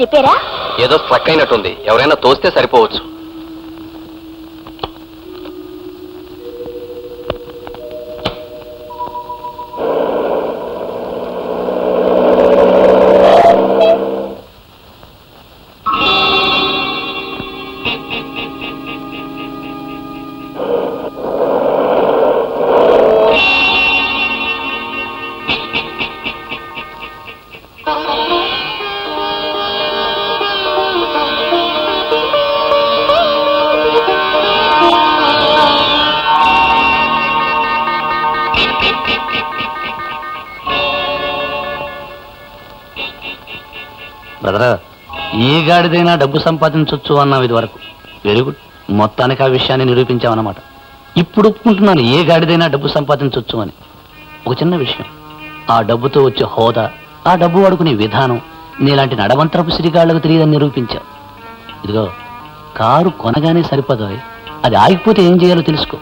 రిపేరా? ఏదో స్ట్రక్ అయినట్టుంది, ఎవరైనా తోస్తే సరిపోవచ్చు. బ్రదరా, ఏ గాడిదైనా డబ్బు సంపాదించవచ్చు అన్నాం ఇది వరకు. వెరీ గుడ్, మొత్తానికి ఆ విషయాన్ని నిరూపించామన్నమాట. ఇప్పుడు ఒప్పుకుంటున్నాను ఏ గాడిదైనా డబ్బు సంపాదించవచ్చు అని. ఒక చిన్న విషయం, ఆ డబ్బుతో వచ్చే హోదా, ఆ డబ్బు వాడుకునే విధానం నీలాంటి నడవంతరపు శ్రీగాళ్లకు తెలియదని నిరూపించావు. ఇదిగో, కారు కొనగానే సరిపోదు, అది ఆగిపోతే ఏం చేయాలో తెలుసుకో.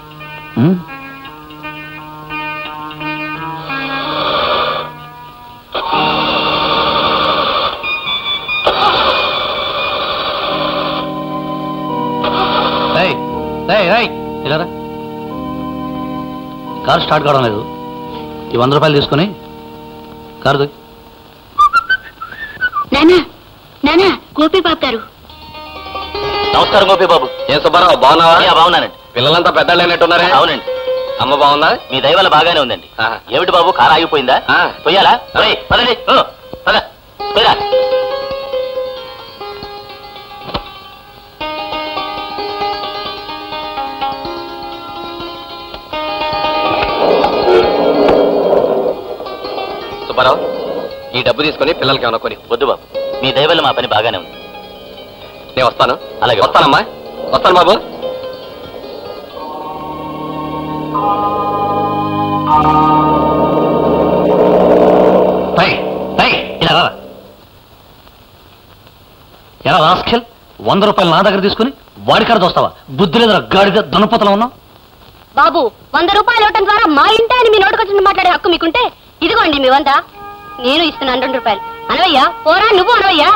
కారు స్టార్ట్ కావడం లేదు. ఈ 100 రూపాయలు తీసుకుని కారు దొరికి. గోపి బాబు గారు. నమస్కారం గోపి బాబు. ఏం సుబ్బారావు, బాగున్నావా? బాగున్నానండి. పిల్లలంతా పెద్దలు అయినట్టున్నారే? అవునండి. అమ్మ బాగుందా? మీ దయ వల్ల బాగానే ఉందండి. ఏమిటి బాబు, కారు ఆగిపోయిందా? తొయ్యాలా? పదండి, పద తొయ్యా. సుబ్బారావు, ఈ డబ్బు తీసుకుని పిల్లలకి ఏమన్నా కొని. వద్దు బాబు, మీ దయ వల్ల మా పని బాగానే ఉంది. నేను వస్తాను. అలాగే వస్తానమ్మా. వస్తాను బాబు. ఎలా రాస్కెల్, 100 రూపాయలు నా దగ్గర తీసుకుని వాడి కాడ దోస్తావా? బుద్ధి లేదా గాడిద దున్నపోతలో ఉన్నావు? బాబు, 100 రూపాయలు ఇవ్వటం ద్వారా మా ఇంటి అని మీ నోటుకొచ్చి మాట్లాడే హక్కు మీకుంటే ఇదిగోండి మీ 100. నేను ఇస్తున్నాను 2 రూపాయలు. అనవయ్యా, పోరా నువ్వు అనవయ్యా.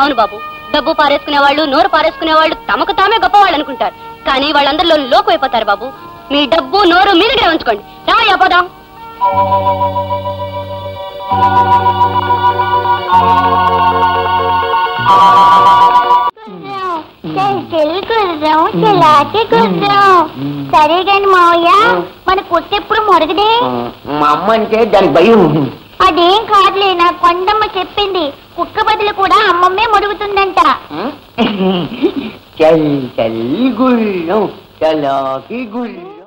అవును బాబు, డబ్బు పారేసుకునే వాళ్ళు, నోరు పారేసుకునే వాళ్ళు తమకు తామే గొప్పవాళ్ళు అనుకుంటారు. కానీ వాళ్ళందరిలో లోకు అయిపోతారు బాబు. మీ డబ్బు నోరు మీ దగ్గర ఉంచుకోండి. రావయ్యా, పోదాం. సరే గాని మావయ్య, మన కొట్టెప్పుడు మొరగదే. మా అమ్మ అంటే దానికి భయం. అదేం కాదులే, నా కొండమ్మ చెప్పింది. కుక్క బదులు కూడా అమ్మమ్మే మొరుగుతుందంట. చల్ చల్ గుళ్ళం చలాకి గుళ్ళం.